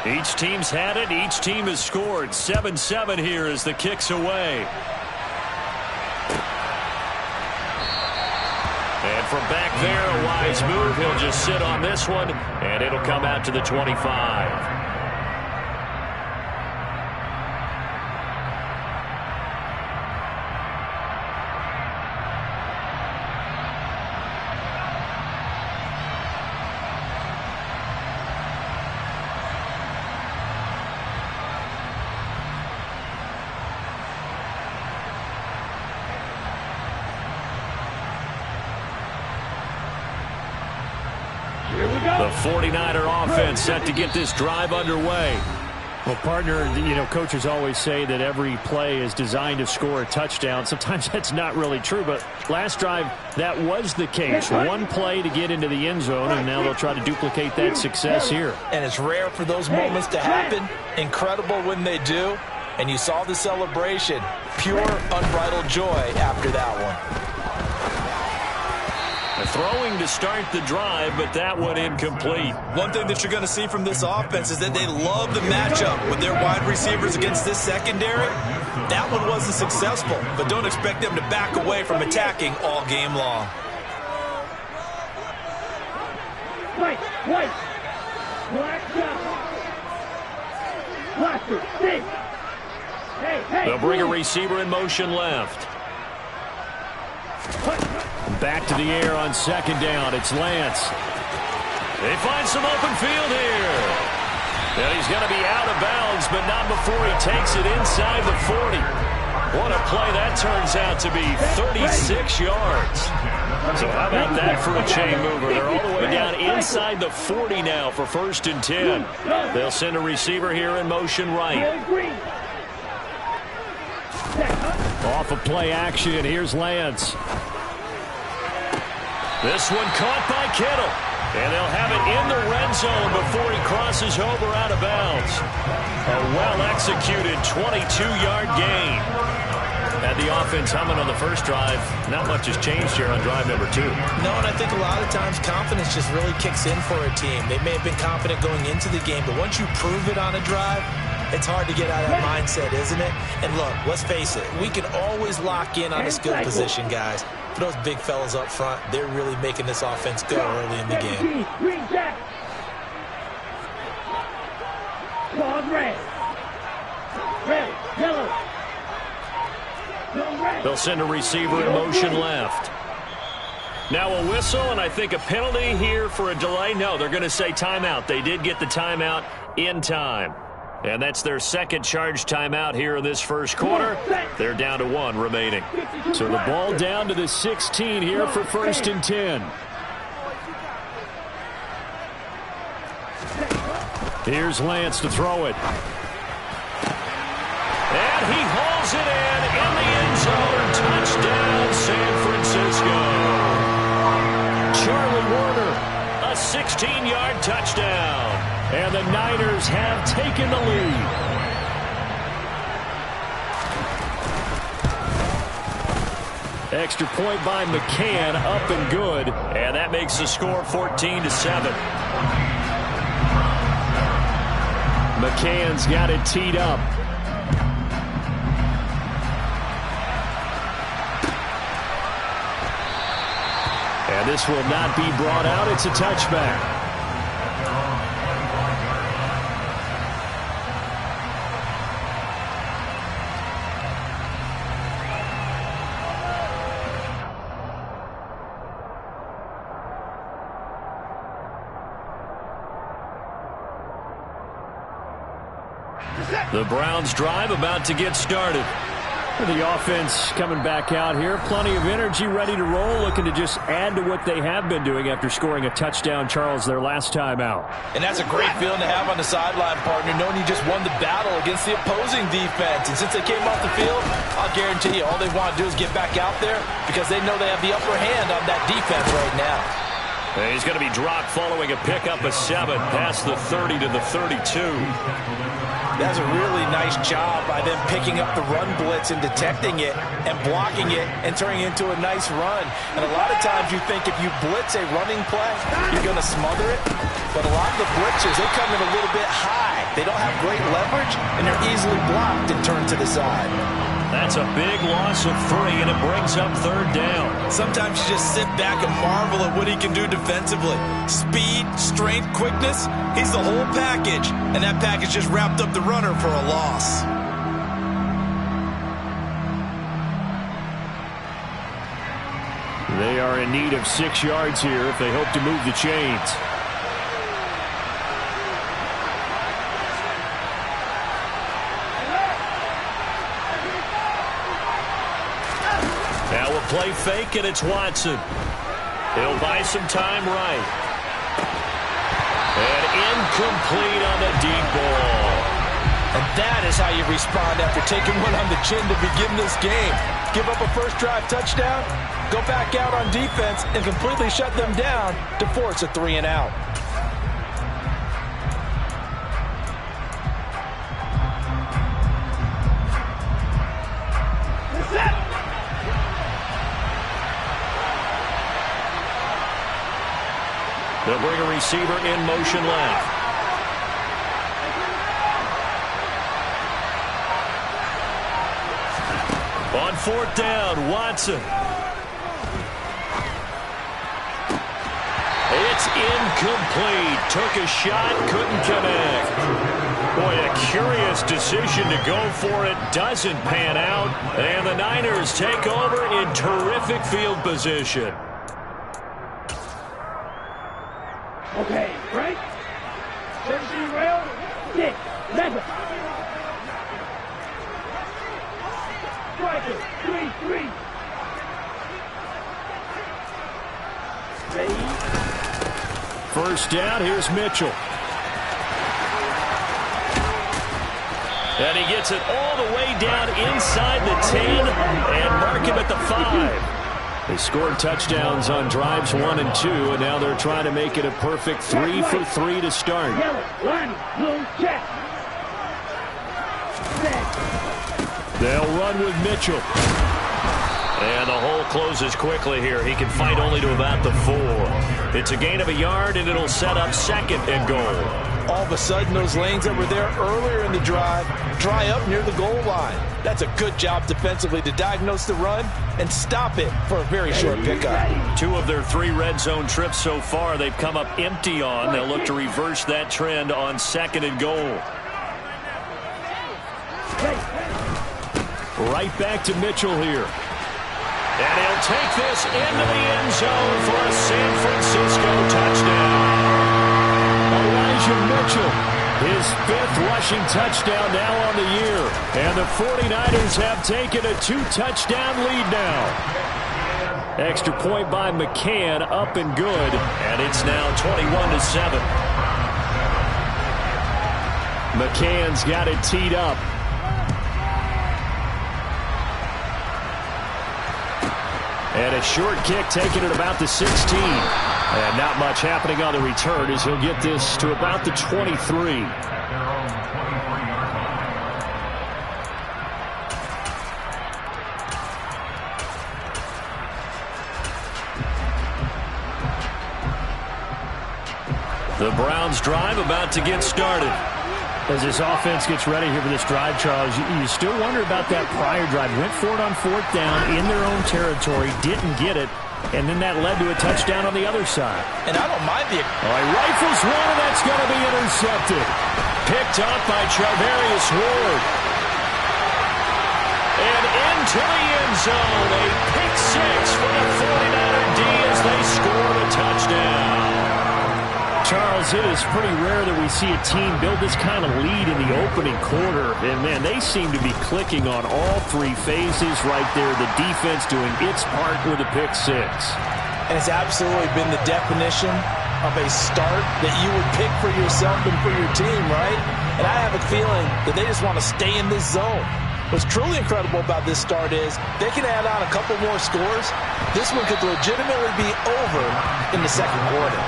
Each team's had it. Each team has scored. 7-7 here as the kick's away. And from back there, a wise move. He'll just sit on this one, and it'll come out to the 25. The 49er offense set to get this drive underway. Well, partner, coaches always say that every play is designed to score a touchdown. Sometimes that's not really true, but last drive, that was the case. One play to get into the end zone, and now they'll try to duplicate that success here. And it's rare for those moments to happen. Incredible when they do. And you saw the celebration. Pure, unbridled joy after that one. Throwing to start the drive, but that one incomplete. One thing that you're going to see from this offense is that they love the matchup with their wide receivers against this secondary. That one wasn't successful, but don't expect them to back away from attacking all game long. They'll bring a receiver in motion left. Back to the air on second down. It's Lance. They find some open field here. And he's going to be out of bounds, but not before he takes it inside the 40. What a play that turns out to be, 36 yards. So how about that for a chain mover? They're all the way down inside the 40 now for 1st and 10. They'll send a receiver here in motion right. Off of play action, here's Lance. This one caught by Kittle. And they'll have it in the red zone before he crosses over out of bounds. A well-executed 22-yard gain. Had the offense humming on the first drive. Not much has changed here on drive number 2. No, and I think a lot of times confidence just really kicks in for a team. They may have been confident going into the game, but once you prove it on a drive, it's hard to get out of that mindset, isn't it? And look, let's face it, we can always lock in on a skill position, guys. For those big fellas up front, they're really making this offense go early in the game. They'll send a receiver in motion left. Now a whistle and I think a penalty here for a delay. No, they're going to say timeout. They did get the timeout in time. And that's their second charge timeout here in this first quarter. They're down to 1 remaining. So the ball down to the 16 here for 1st and 10. Here's Lance to throw it. And he hauls it in the end zone. Touchdown, San Francisco. Charlie Warner, a 16-yard touchdown. And the Niners have taken the lead. Extra point by McCann, up and good. And that makes the score 14-7. McCann's got it teed up. And this will not be brought out. It's a touchback. The Browns drive about to get started. The offense coming back out here. Plenty of energy, ready to roll, looking to just add to what they have been doing after scoring a touchdown, Charles, their last time out. And that's a great feeling to have on the sideline, partner, knowing you just won the battle against the opposing defense. And since they came off the field, I'll guarantee you all they want to do is get back out there because they know they have the upper hand on that defense right now. And he's going to be dropped following a pickup of 7 past the 30 to the 32. That's a really nice job by them picking up the run blitz and detecting it and blocking it and turning it into a nice run. And a lot of times you think if you blitz a running play, you're going to smother it. But a lot of the blitzers, they come in a little bit high. They don't have great leverage, and they're easily blocked and turned to the side. That's a big loss of 3, and it brings up 3rd down. Sometimes you just sit back and marvel at what he can do defensively. Speed, strength, quickness, he's the whole package. And that package just wrapped up the runner for a loss. They are in need of 6 yards here if they hope to move the chains. Now a play fake, and it's Watson. He'll buy some time right. And incomplete on the deep ball. And that is how you respond after taking one on the chin to begin this game. Give up a first drive touchdown, go back out on defense, and completely shut them down to force a 3 and out. They'll bring a receiver in motion left. On 4th down, Watson. It's incomplete. Took a shot, couldn't connect. Boy, a curious decision to go for it. Doesn't pan out. And the Niners take over in terrific field position. Okay, right? 17 rail, 6, 11. Striker, 3-3. Ready? First down, here's Mitchell. And he gets it all the way down inside the 10 and mark him at the 5. They scored touchdowns on drives 1 and 2, and now they're trying to make it a perfect 3 for 3 to start. Yellow, line, blue, check. They'll run with Mitchell. And the hole closes quickly here. He can fight only to about the 4. It's a gain of a yard, and it'll set up 2nd and goal. All of a sudden, those lanes that were there earlier in the drive dry up near the goal line. That's a good job defensively to diagnose the run and stop it for a very short pickup. 2 of their 3 red zone trips so far they've come up empty on. They'll look to reverse that trend on 2nd and goal. Right back to Mitchell here. And he'll take this into the end zone for a San Francisco touchdown. Elijah Mitchell, his 5th rushing touchdown now on the year. And the 49ers have taken a 2-touchdown lead now. Extra point by McCann, up and good. And it's now 21-7. McCann's got it teed up. And a short kick taken at about the 16. And not much happening on the return as he'll get this to about the 23. The Browns drive about to get started. As this offense gets ready here for this drive, Charles, you still wonder about that prior drive. Went for it on 4th down in their own territory, didn't get it, and then that led to a touchdown on the other side. And I don't mind the... All right, rifles one, and that's going to be intercepted. Picked up by Charvarius Ward. And into the end zone. A pick 6 for the 49er D as they score a touchdown. Charles, it is pretty rare that we see a team build this kind of lead in the opening quarter. And, man, they seem to be clicking on all 3 phases right there. The defense doing its part with a pick 6. And it's absolutely been the definition of a start that you would pick for yourself and for your team, right? And I have a feeling that they just want to stay in this zone. What's truly incredible about this start is they can add on a couple more scores. This one could legitimately be over in the second quarter.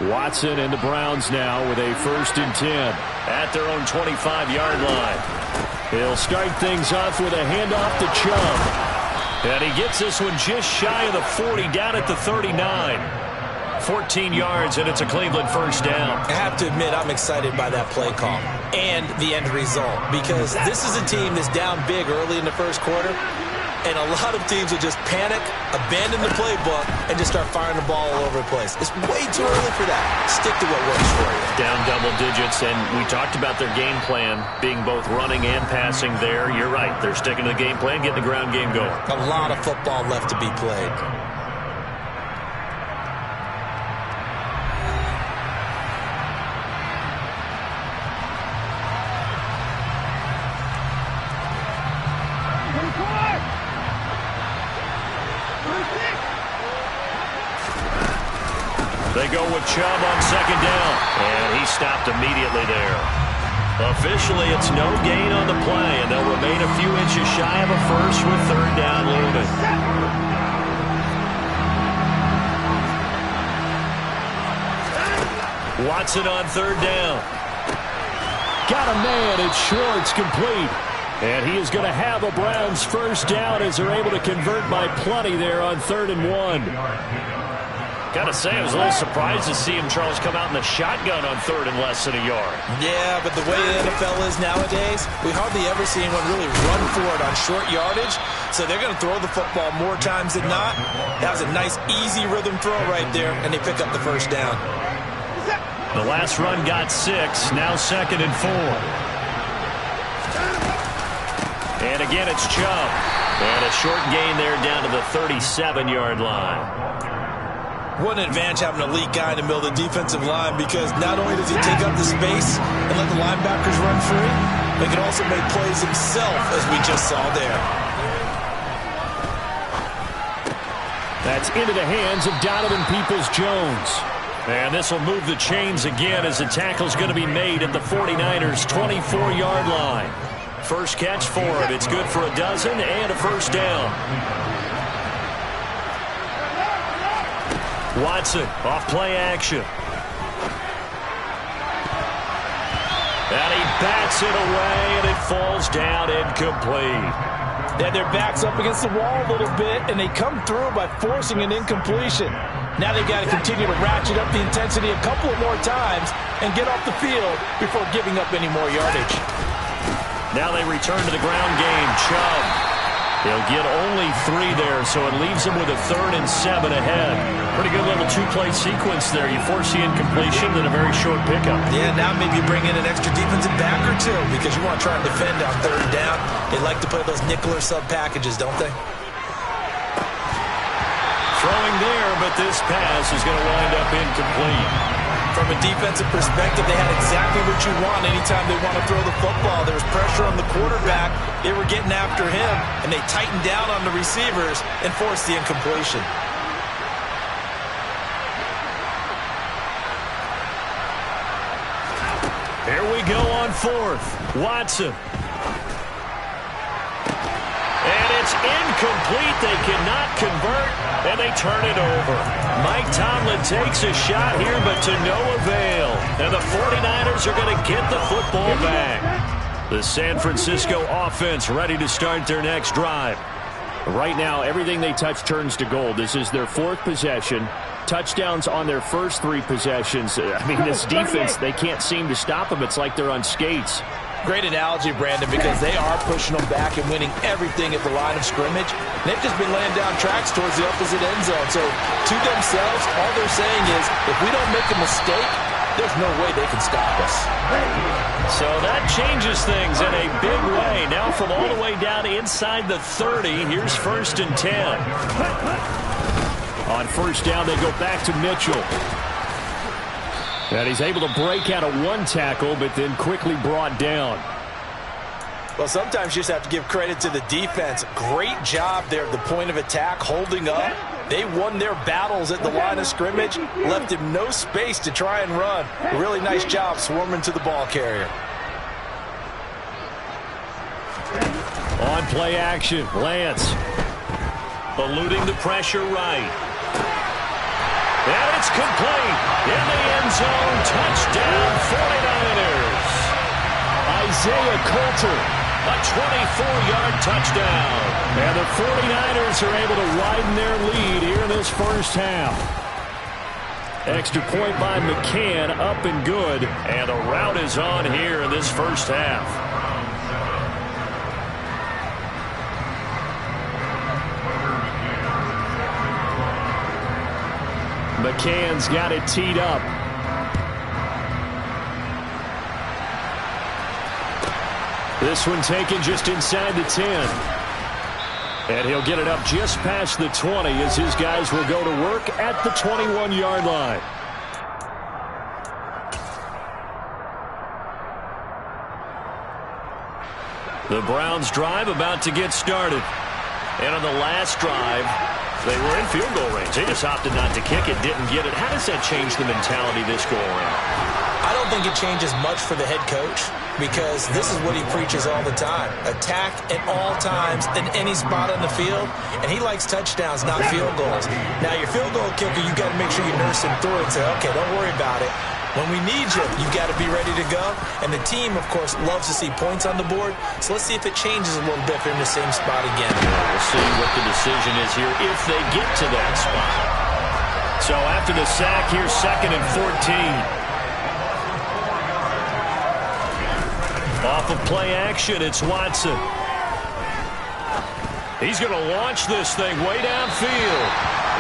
Watson and the Browns now with a 1st and 10 at their own 25-yard line. He'll start things off with a handoff to Chubb. And he gets this one just shy of the 40, down at the 39. 14 yards, and it's a Cleveland 1st down. I have to admit, I'm excited by that play call and the end result, because this is a team that's down big early in the first quarter. And a lot of teams will just panic, abandon the playbook, and just start firing the ball all over the place. It's way too early for that. Stick to what works for you. Down double digits, and we talked about their game plan being both running and passing there. You're right. They're sticking to the game plan, getting the ground game going. A lot of football left to be played. They go with Chubb on 2nd down, and he stopped immediately there. Officially, it's no gain on the play, and they'll remain a few inches shy of a first with 3rd down looming. Watson on 3rd down. Got a man, it's Schwartz, complete. And he is going to have a Browns 1st down as they're able to convert by plenty there on 3rd and 1. Got to say, I was a little surprised to see him, Charles, come out in the shotgun on 3rd and less than a yard. Yeah, but the way the NFL is nowadays, we hardly ever see anyone really run for it on short yardage. So they're going to throw the football more times than not. That was a nice, easy rhythm throw right there, and they pick up the 1st down. The last run got 6, now 2nd and 4. And again, it's Chubb. And a short gain there down to the 37-yard line. What an advantage having an elite guy in the middle of the defensive line, because not only does he take up the space and let the linebackers run free, but he can also make plays himself, as we just saw there. That's into the hands of Donovan Peoples-Jones. And this will move the chains again as the tackle's going to be made at the 49ers' 24-yard line. First catch for him. It's good for a dozen and a 1st down. Watson, off play action. And he bats it away, and it falls down incomplete. They had their backs up against the wall a little bit, and they come through by forcing an incompletion. Now they've got to continue to ratchet up the intensity a couple of more times and get off the field before giving up any more yardage. Now they return to the ground game. Chubb. He'll get only 3 there, so it leaves him with a 3rd and 7 ahead. Pretty good little 2-play sequence there. You force the incompletion, then a very short pickup. Yeah, now maybe you bring in an extra defensive back or two, because you want to try and defend on 3rd down. They like to play those nickel or sub packages, don't they? Throwing there, but this pass is going to wind up incomplete. From a defensive perspective, they had exactly what you want anytime they want to throw the football. There was pressure on the quarterback. They were getting after him, and they tightened down on the receivers and forced the incompletion. Here we go on 4th. Watson. And it's incomplete. They cannot convert, and they turn it over. Mike Tomlin takes a shot here, but to no avail. And the 49ers are going to get the football back. The San Francisco offense ready to start their next drive. Right now, everything they touch turns to gold. This is their 4th possession. Touchdowns on their first 3 possessions. I mean, this defense, they can't seem to stop them. It's like they're on skates. Great analogy, Brandon, because they are pushing them back and winning everything at the line of scrimmage. They've just been laying down tracks towards the opposite end zone. So to themselves, all they're saying is, if we don't make a mistake, there's no way they can stop us. So that changes things in a big way. Now from all the way down inside the 30, here's 1st and 10. On 1st down, they go back to Mitchell. And he's able to break out of 1 tackle, but then quickly brought down. Well, sometimes you just have to give credit to the defense. Great job there at the point of attack, holding up. They won their battles at the line of scrimmage, left him no space to try and run. A really nice job swarming to the ball carrier. On play action, Lance. Eluding the pressure right. And it's complete. In the end zone, touchdown 49ers. Isaiah Coulter. A 24-yard touchdown. And the 49ers are able to widen their lead here in this first half. Extra point by McCann, up and good. And the route is on here in this first half. McCann's got it teed up. This one taken just inside the 10. And he'll get it up just past the 20 as his guys will go to work at the 21-yard line. The Browns drive about to get started. And on the last drive, they were in field goal range. They just opted not to kick it, didn't get it. How does that change the mentality this go around? I don't think it changes much for the head coach because this is what he preaches all the time. Attack at all times in any spot on the field, and he likes touchdowns, not field goals. Now, your field goal kicker, you got to make sure you nurse him through and say, okay, don't worry about it. When we need you, you've got to be ready to go. And the team, of course, loves to see points on the board. So let's see if it changes a little bit if they're in the same spot again. We'll see what the decision is here if they get to that spot. So after the sack, here's 2nd and 14. Off of play action, it's Watson. He's going to launch this thing way downfield.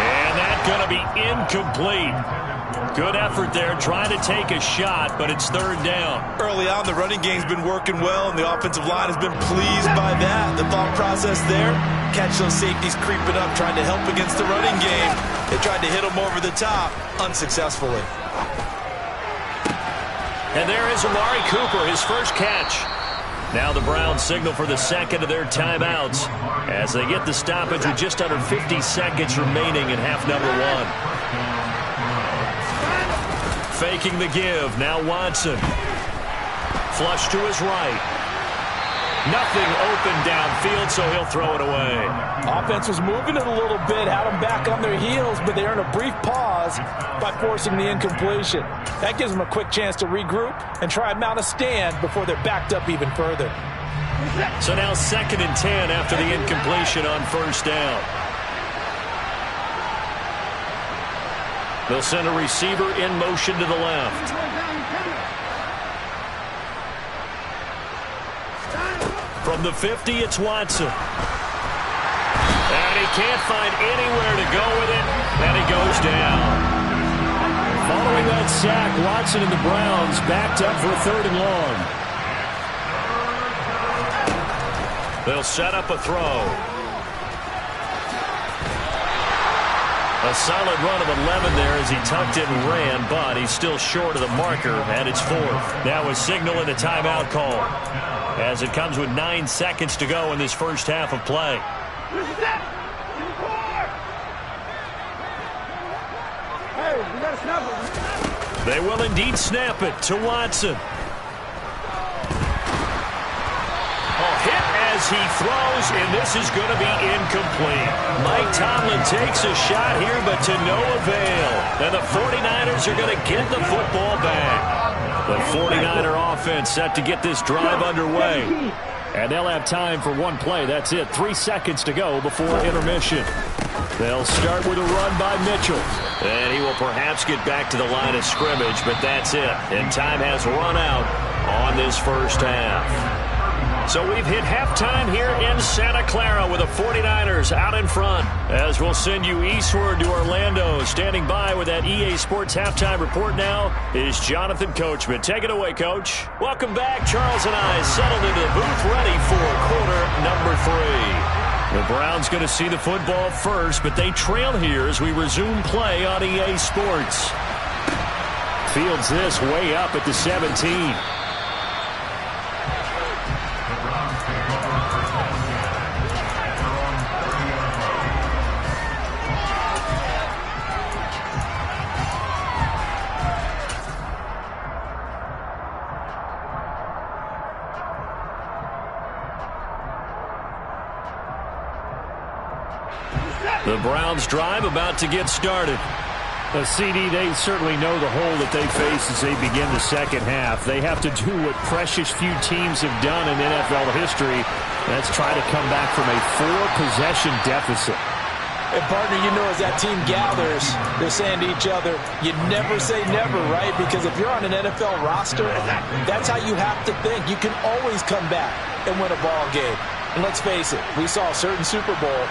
And that's going to be incomplete. Good effort there, trying to take a shot, but it's 3rd down. Early on, the running game's been working well, and the offensive line has been pleased by that. The thought process there, catch those safeties creeping up, trying to help against the running game. They tried to hit them over the top, unsuccessfully. And there is Amari Cooper, his first catch. Now the Browns signal for the second of their timeouts as they get the stoppage with just under 50 seconds remaining in half number 1. Faking the give. Now Watson. Flush to his right. Nothing open downfield, so he'll throw it away. Offense was moving it a little bit, had them back on their heels, but they earned a brief pause by forcing the incompletion. That gives them a quick chance to regroup and try and mount a stand before they're backed up even further. So now 2nd and 10 after the incompletion on 1st down. They'll send a receiver in motion to the left. From the 50, it's Watson. And he can't find anywhere to go with it, and he goes down. Following that sack, Watson and the Browns backed up for a 3rd and long. They'll set up a throw. A solid run of 11 there as he tucked it and ran, but he's still short of the marker, and it's 4th. Now a signal and a timeout call as it comes with 9 seconds to go in this first half of play. They will indeed snap it to Watson. Hit as he throws, and this is going to be incomplete. Mike Tomlin takes a shot here, but to no avail. And the 49ers are going to get the football back. The 49er offense set to get this drive underway. And they'll have time for one play. That's it. 3 seconds to go before intermission. They'll start with a run by Mitchell. And he will perhaps get back to the line of scrimmage, but that's it. And time has run out on this first half. So we've hit halftime here in Santa Clara with the 49ers out in front. As we'll send you eastward to Orlando. Standing by with that EA Sports halftime report now is Jonathan Coachman. Take it away, Coach. Welcome back. Charles and I settled into the booth ready for quarter number 3. The Browns going to see the football first, but they trail here as we resume play on EA Sports. Fields this way up at the 17. The Browns drive about to get started. The CD, they certainly know the hole that they face as they begin the second half. They have to do what precious few teams have done in NFL history. That's try to come back from a 4-possession deficit. And, partner, you know, as that team gathers, they're saying to each other, you never say never, right? Because if you're on an NFL roster, that's how you have to think. You can always come back and win a ball game. And let's face it, we saw a certain Super Bowl,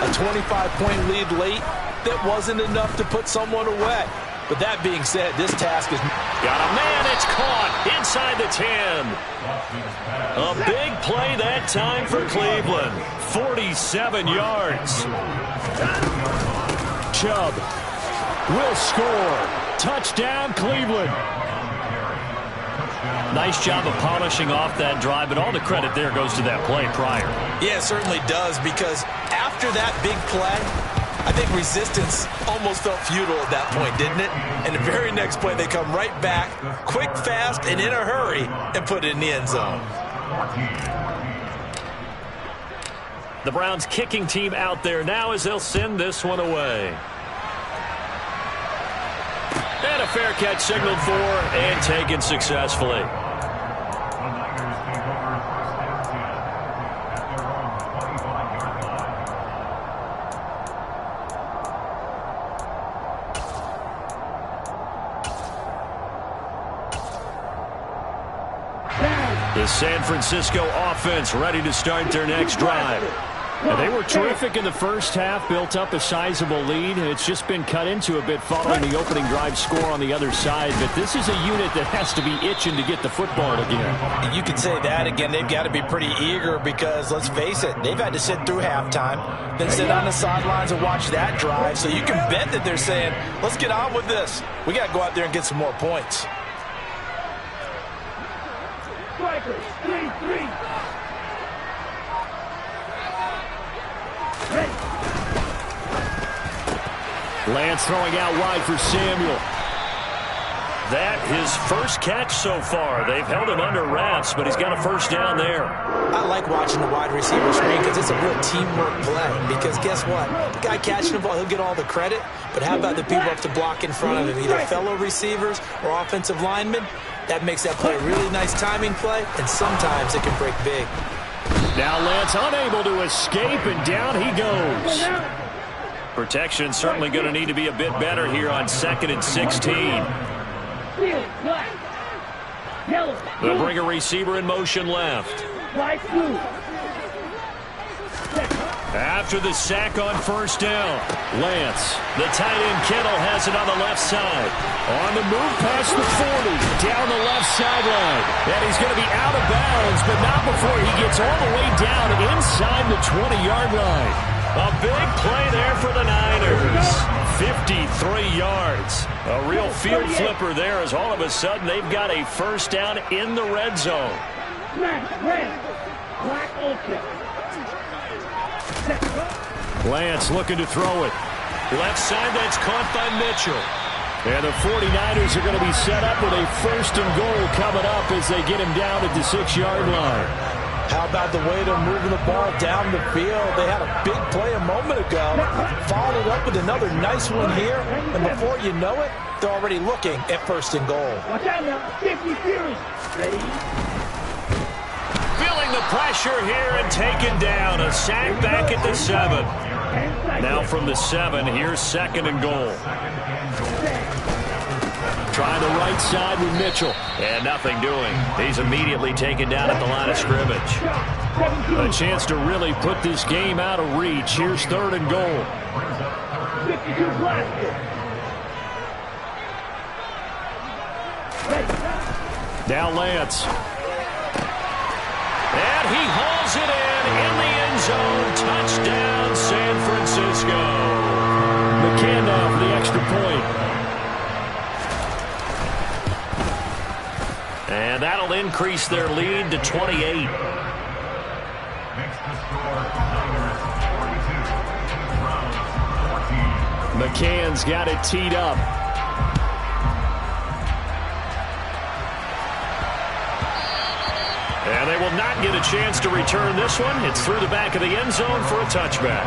a 25-point lead late, that wasn't enough to put someone away. But that being said, this task is... Got a man, it's caught inside the 10. A big play that time for Cleveland. 47 yards. Chubb will score. Touchdown, Cleveland. Nice job of polishing off that drive, but all the credit there goes to that play prior. Yeah, it certainly does, because after that big play, I think resistance almost felt futile at that point, didn't it? And the very next play, they come right back, quick, fast, and in a hurry, and put it in the end zone. The Browns kicking team out there now as they'll send this one away. And a fair catch signaled for and taken successfully. The San Francisco offense ready to start their next drive. And they were terrific in the first half, built up a sizable lead. It's just been cut into a bit following the opening drive score on the other side. But this is a unit that has to be itching to get the football again. You could say that again. They've got to be pretty eager because, let's face it, they've had to sit through halftime, then sit on the sidelines and watch that drive. So you can bet that they're saying, let's get on with this. We got to go out there and get some more points. Strikers, 3-3. Lance throwing out wide for Samuel. That his first catch so far. They've held him under wraps, but he's got a first down there. I like watching the wide receiver screen because it's a real teamwork play. Because guess what? The guy catching the ball, he'll get all the credit. But how about the people up to block in front of him, either fellow receivers or offensive linemen? That makes that play a really nice timing play, and sometimes it can break big. Now Lance unable to escape, and down he goes. Protection certainly going to need to be a bit better here on 2nd and 16. They'll bring a receiver in motion left. After the sack on first down, Lance, the tight end Kittle has it on the left side. On the move past the 40, down the left sideline. And he's going to be out of bounds, but not before he gets all the way down inside the 20-yard line. A big play there for the Niners. 53 yards. A real field flipper there as all of a sudden they've got a first down in the red zone. Lance looking to throw it. Left side, that's caught by Mitchell. And the 49ers are going to be set up with a 1st and goal coming up as they get him down at the 6-yard line. How about the way they're moving the ball down the field? They had a big play a moment ago. Followed it up with another nice one here. And before you know it, they're already looking at 1st and goal. Watch out now. 50 Fury. Ready? Feeling the pressure here and taken down. A sack back at the 7. Now from the 7, here's 2nd and goal. Try the right side with Mitchell. And nothing doing. He's immediately taken down at the line of scrimmage. A chance to really put this game out of reach. Here's 3rd and goal. 52 blaster. Now Lance. And he hauls it in the end zone. Touchdown, San Francisco. McCann for the extra point. And that'll increase their lead to 28. McCann's got it teed up. And they will not get a chance to return this one. It's through the back of the end zone for a touchback.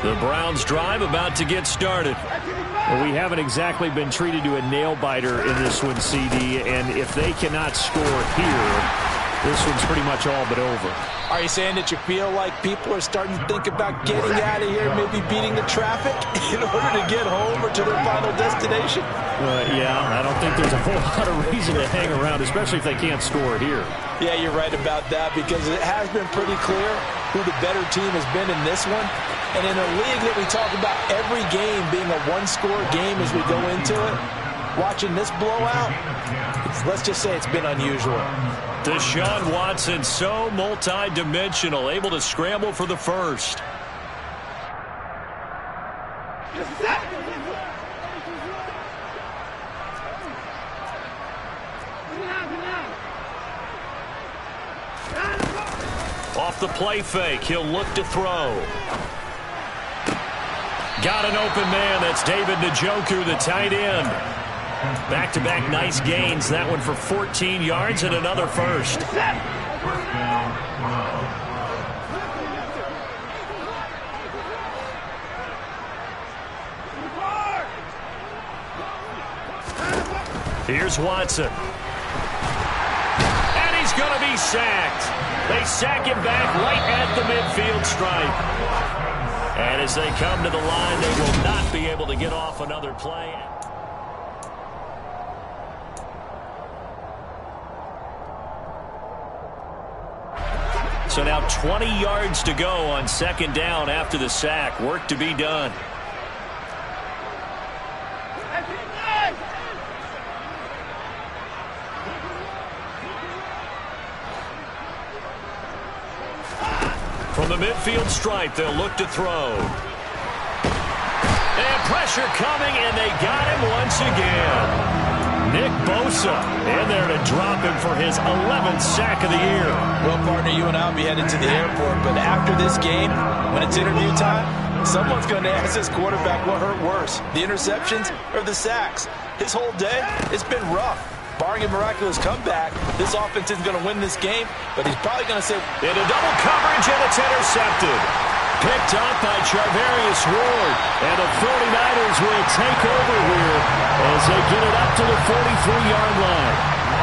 The Browns drive about to get started. Well, we haven't exactly been treated to a nail-biter in this one, CD, and if they cannot score here, this one's pretty much all but over. Are you saying that you feel like people are starting to think about getting out of here, maybe beating the traffic in order to get home or to their final destination? Yeah, I don't think there's a whole lot of reason to hang around, especially if they can't score here. Yeah, you're right about that, because it has been pretty clear who the better team has been in this one. And in a league that we talk about every game being a one-score game as we go into it, watching this blowout, let's just say it's been unusual. Deshaun Watson, so multi-dimensional, able to scramble for the first. Off the play fake, he'll look to throw. Got an open man. That's David Njoku, the tight end. Back-to-back nice gains. That one for 14 yards and another first. Here's Watson. And he's going to be sacked. They sack him back right at the midfield stripe. And as they come to the line, they will not be able to get off another play. So now 20 yards to go on second down after the sack. Work to be done. From the midfield stripe, they'll look to throw. And pressure coming, and they got him once again. Nick Bosa in there to drop him for his 11th sack of the year. Well, partner, you and I will be headed to the airport, but after this game, when it's interview time, someone's going to ask this quarterback what hurt worse, the interceptions or the sacks. His whole day, it's been rough. Barring a miraculous comeback, this offense isn't going to win this game, but he's probably going to say, in a double coverage, and it's intercepted. Picked up by Charvarius Ward, and the 49ers will take over here as they get it up to the 43-yard line.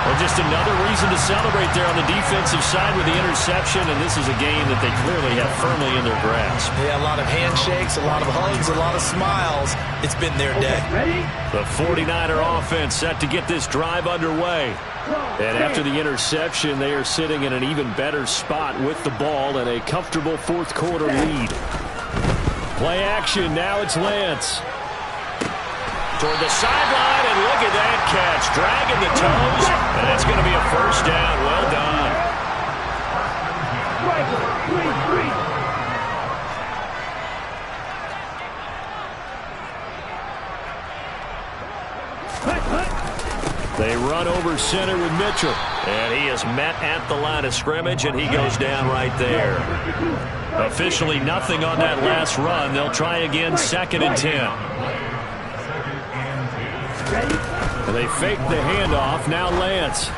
Well, just another reason to celebrate there on the defensive side with the interception, and this is a game that they clearly have firmly in their grasp. Yeah, a lot of handshakes, a lot of hugs, a lot of smiles. It's been their day. The 49er offense set to get this drive underway. And after the interception, they are sitting in an even better spot with the ball and a comfortable fourth quarter lead. Play action, now it's Lance. Toward the sideline, and look at that catch. Dragging the toes, and it's going to be a first down. Well done. They run over center with Mitchell. And he is met at the line of scrimmage, and he goes down right there. Officially nothing on that last run. They'll try again, 2nd and 10. And they fake the handoff. Now Lance.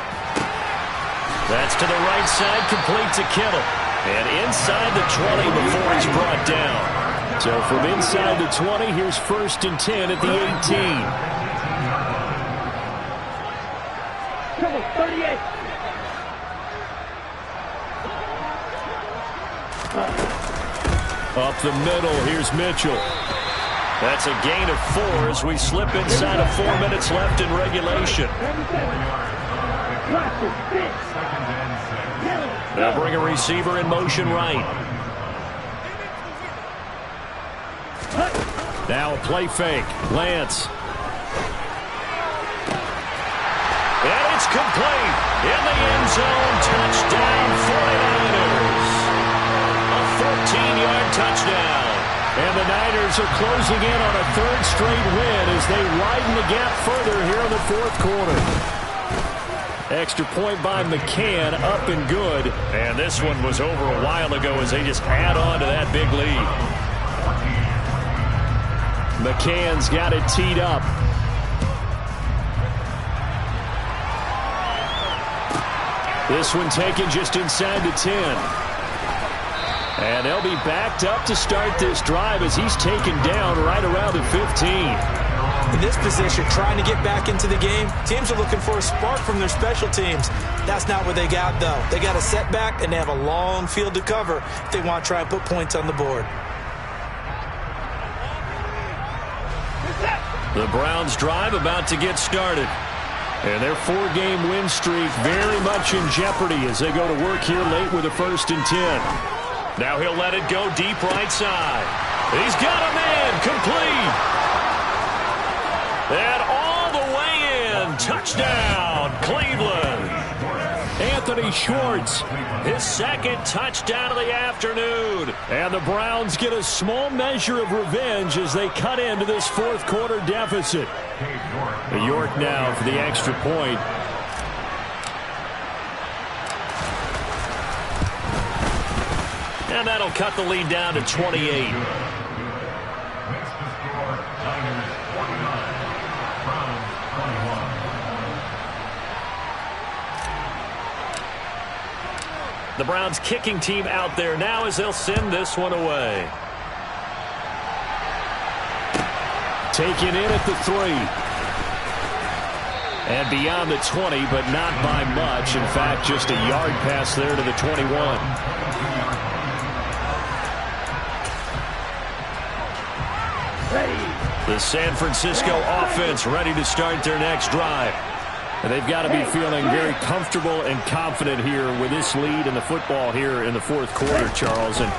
That's to the right side, complete to Kittle. And inside the 20 before he's brought down. So from inside the 20, here's 1st and 10 at the 18. 38. Up the middle, here's Mitchell. That's a gain of 4 as we slip inside of 4 minutes left in regulation. They'll bring a receiver in motion right. Now a play fake. Lance. And it's complete. In the end zone, touchdown 49ers. A 14-yard touchdown. And the Niners are closing in on a 3rd straight win as they widen the gap further here in the 4th quarter. Extra point by McCann, up and good. And this one was over a while ago as they just add on to that big lead. McCann's got it teed up. This one taken just inside the 10. And they'll be backed up to start this drive as he's taken down right around the 15. In this position, trying to get back into the game, teams are looking for a spark from their special teams. That's not what they got, though. They got a setback, and they have a long field to cover if they want to try and put points on the board. The Browns drive about to get started. And their 4-game win streak very much in jeopardy as they go to work here late with a 1st and 10. Now he'll let it go deep right side. He's got a man complete. And all the way in. Touchdown, Cleveland. Anthony Schwartz, His 2nd touchdown of the afternoon. and the Browns get a small measure of revenge as they cut into this 4th quarter deficit. York now for the extra point. And that'll cut the lead down to 28. The Browns kicking team out there now as they'll send this one away. Taken in at the 3. And beyond the 20, but not by much. In fact, just a yard pass there to the 21. The San Francisco offense ready to start their next drive. And they've got to be feeling very comfortable and confident here with this lead in the football here in the 4th quarter, Charles. And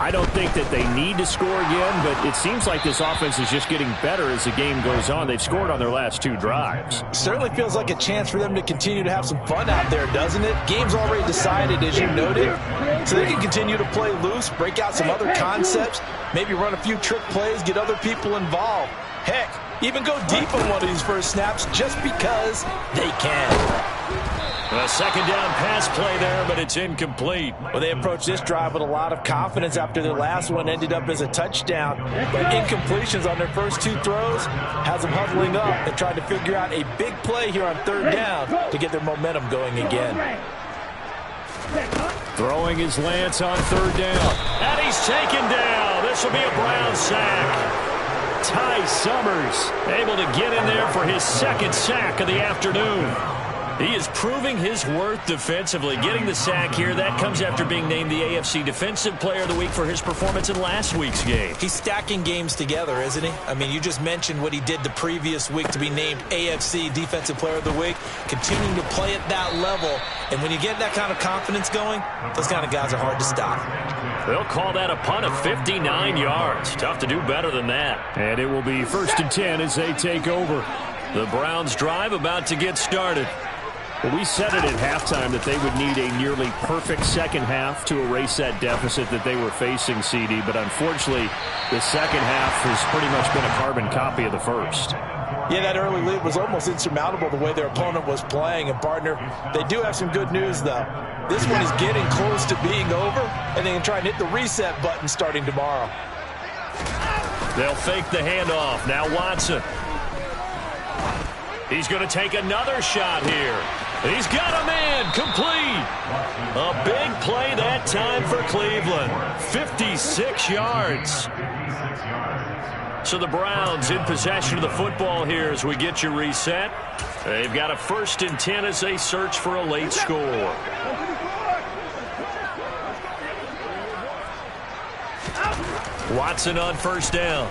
I don't think that they need to score again, but it seems like this offense is just getting better as the game goes on. They've scored on their last 2 drives. Certainly feels like a chance for them to continue to have some fun out there, doesn't it? Game's already decided, as you noted, so they can continue to play loose, break out some other concepts, maybe run a few trick plays, get other people involved. Heck, even go deep on one of these first snaps just because they can. A 2nd down pass play there, but it's incomplete. Well, they approached this drive with a lot of confidence after their last one ended up as a touchdown. But incompletions on their first 2 throws has them huddling up and trying to figure out a big play here on 3rd down to get their momentum going again. Throwing his Lance on 3rd down. And he's taken down. This will be a Brown sack. Ty Summers Able to get in there for his 2nd sack of the afternoon. He is proving his worth defensively. Getting the sack here, that comes after being named the AFC Defensive Player of the Week for his performance in last week's game. He's stacking games together, isn't he? I mean, you just mentioned what he did the previous week to be named AFC Defensive Player of the Week, continuing to play at that level. And when you get that kind of confidence going, those kind of guys are hard to stop. They'll call that a punt of 59 yards. Tough to do better than that. And it will be 1st and 10 as they take over. The Browns drive about to get started. Well, we said it at halftime that they would need a nearly perfect 2nd half to erase that deficit that they were facing, CD. But unfortunately, the 2nd half has pretty much been a carbon copy of the 1st. Yeah, that early lead was almost insurmountable the way their opponent was playing. And, partner, they do have some good news, though. This one is getting close to being over, and they can try and hit the reset button starting tomorrow. They'll fake the handoff. Now Watson. He's going to take another shot here. He's got a man complete. A big play that time for Cleveland. 56 yards. So the Browns in possession of the football here as we get you reset. They've got a 1st and 10 as they search for a late score. Watson on 1st down.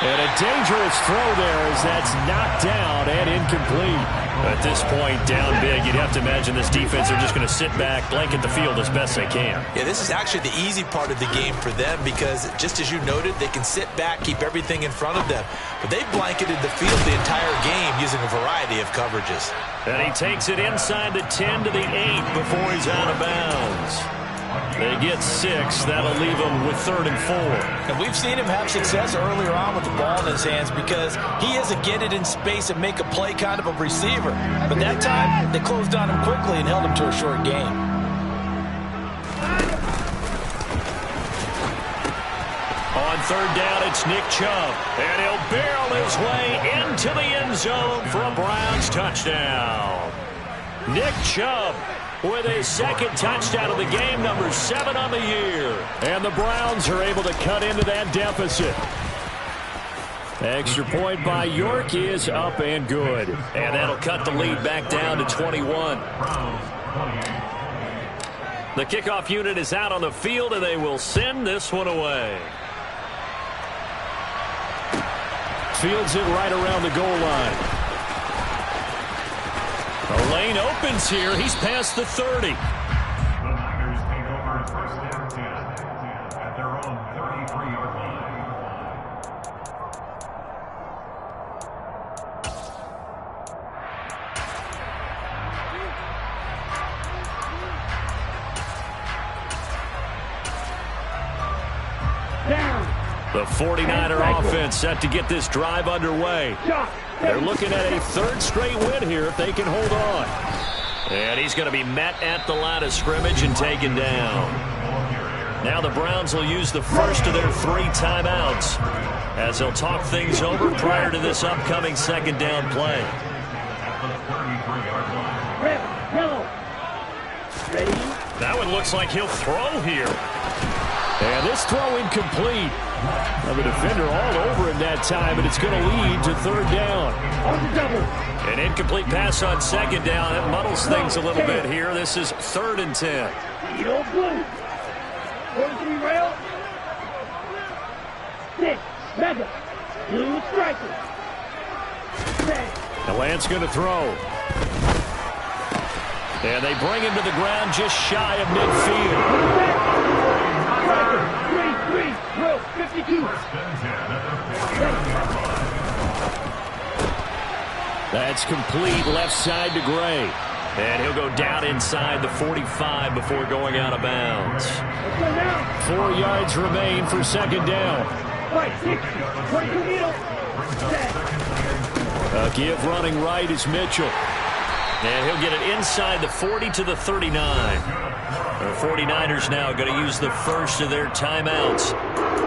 And a dangerous throw there as that's knocked down and incomplete. At this point, down big, you'd have to imagine this defense are just going to sit back, blanket the field as best they can. Yeah, this is actually the easy part of the game for them because, just as you noted, they can sit back, keep everything in front of them. But they blanketed the field the entire game using a variety of coverages. And he takes it inside the 10 to the 8 before he's out of bounds. They get 6. That'll leave them with 3rd and 4. And we've seen him have success earlier on with the ball in his hands because he is a get it in space and make a play kind of a receiver. But that time, they closed on him quickly and held him to a short game. On 3rd down, it's Nick Chubb. And he'll barrel his way into the end zone for a Browns touchdown. Nick Chubb with his second touchdown of the game, number 7 on the year. And the Browns are able to cut into that deficit. Extra point by York is up and good. And that'll cut the lead back down to 21. The kickoff unit is out on the field, and they will send this one away. Fields it right around the goal line. The lane opens here. He's past the 30. The Niners take over first and 10 at their own 33-yard line. The 49er offense set to get this drive underway. They're looking at a third straight win here if they can hold on. And he's going to be met at the line of scrimmage and taken down. Now the Browns will use the first of their 3 timeouts as they'll talk things over prior to this upcoming second down play. That one looks like he'll throw here. And this throw incomplete. The defender all over him that time, and it's going to lead to third down. An incomplete pass on second down. That muddles things a little bit here. This is 3rd and 10. Blue. 43 rail. 6. Mega. Blue striker. The Lance going to throw. And they bring him to the ground just shy of midfield. Striker. 3. Drill. 52. That's complete left side to Gray. And he'll go down inside the 45 before going out of bounds. 4 yards remain for second down. Right, 6. 22 needle. A give running right is Mitchell. And he'll get it inside the 40 to the 39. The 49ers now going to use the first of their timeouts.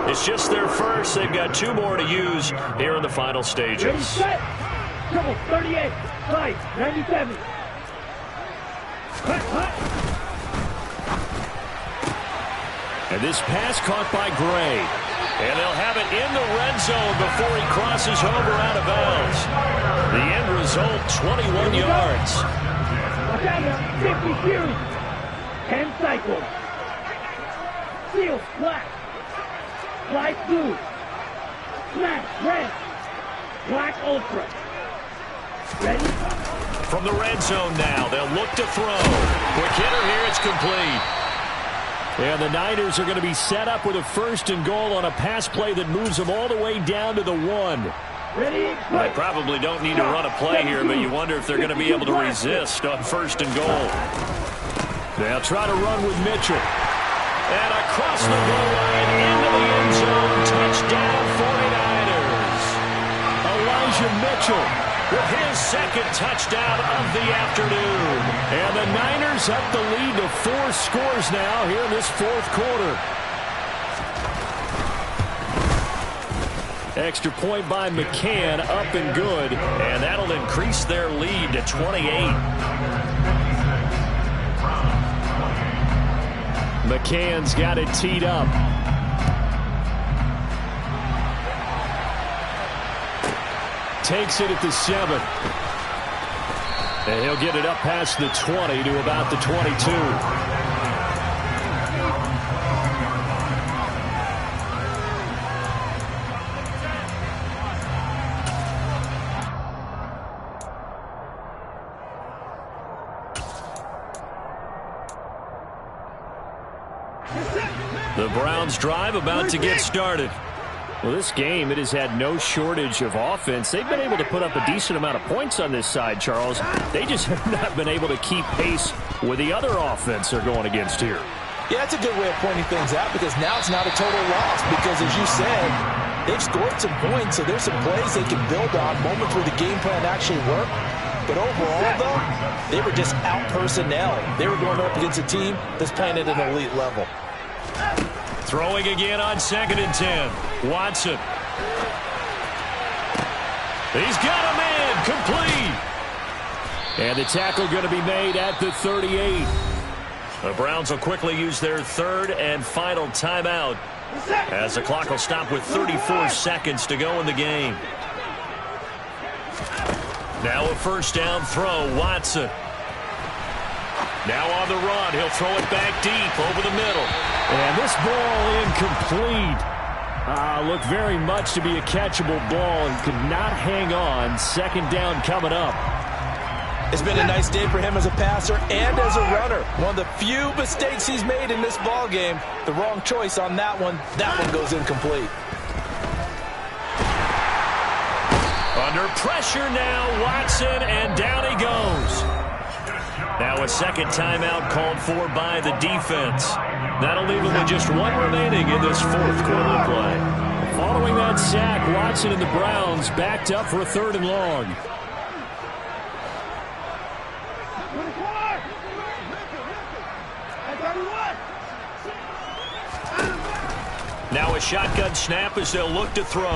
It's just their first. They've got 2 more to use here in the final stages. Ready, set. Triple 38. Right, 97. Hut. And this pass caught by Gray. And they'll have it in the red zone before he crosses over out of bounds. The end result, 21 yards. Watch out now. 50 series. 10 cycles. Seal black. Light blue. Smash red. Black ultra. Ready? From the red zone now, they'll look to throw. Quick hitter here, it's complete. And the Niners are going to be set up with a 1st and goal on a pass play that moves them all the way down to the 1. Ready? They probably don't need to run a play here, but you wonder if they're going to be able to resist on 1st and goal. They'll try to run with Mitchell. And across the goal line into the end zone. Touchdown 49ers. Elijah Mitchell with his second touchdown of the afternoon. And the Niners up the lead to 4 scores now here in this 4th quarter. Extra point by McCann, up and good. And that'll increase their lead to 28. McCann's got it teed up. Takes it at the 7. And he'll get it up past the 20 to about the 22. The Browns drive about to get started. Well, this game, it has had no shortage of offense. They've been able to put up a decent amount of points on this side, Charles. They just have not been able to keep pace with the other offense they're going against here. Yeah, that's a good way of pointing things out because now it's not a total loss because, as you said, they've scored some points, so there's some plays they can build on, moments where the game plan actually worked. But overall, though, they were just out-personnel. They were going up against a team that's playing at an elite level. Throwing again on 2nd and 10. Watson. He's got a man. Complete. And the tackle going to be made at the 38. The Browns will quickly use their third and final timeout as the clock will stop with 34 seconds to go in the game. Now a first down throw, Watson. Now on the run, he'll throw it back deep over the middle. And this ball incomplete. Looked very much to be a catchable ball and could not hang on. Second down coming up. It's been a nice day for him as a passer and as a runner. One of the few mistakes he's made in this ball game. The wrong choice on that one. That one goes incomplete. Under pressure now, Watson, and down he goes. Now a second timeout called for by the defense. That'll leave him with just one remaining in this fourth quarter of play. Following that sack, Watson and the Browns backed up for a third and long. Now a shotgun snap as they'll look to throw.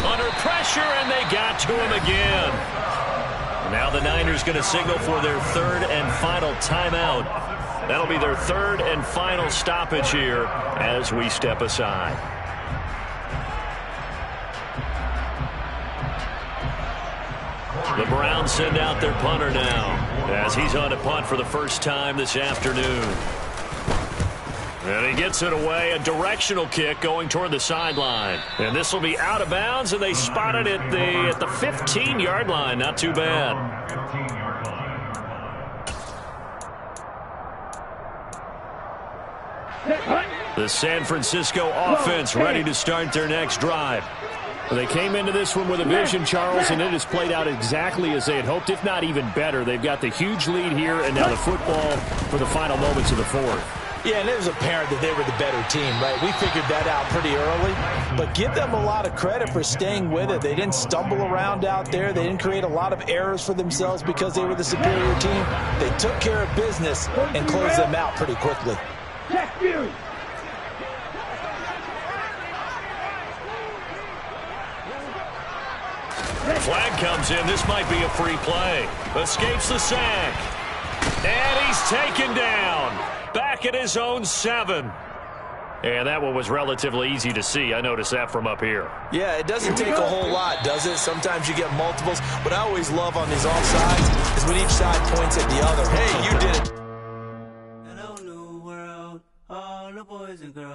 Under pressure, and they got to him again. Now the Niners going to signal for their third and final timeout. That'll be their third and final stoppage here as we step aside. The Browns send out their punter now as he's on to punt for the first time this afternoon. And he gets it away, a directional kick going toward the sideline. And this will be out of bounds, and they spot it at the 15-yard line. Not too bad. The San Francisco offense ready to start their next drive. They came into this one with a vision, Charles, and it has played out exactly as they had hoped, if not even better. They've got the huge lead here, and now the football for the final moments of the fourth. Yeah, and it was apparent that they were the better team, right? We figured that out pretty early. But give them a lot of credit for staying with it. They didn't stumble around out there. They didn't create a lot of errors for themselves because they were the superior team. They took care of business and closed them out pretty quickly. Flag comes in. This might be a free play. Escapes the sack. And he's taken down. Back at his own 7. And that one was relatively easy to see. I noticed that from up here. Yeah, it doesn't take a whole lot, does it? Sometimes you get multiples. What I always love on these offsides is when each side points at the other. Hey, you did it. Hello, new world, all the boys and girls.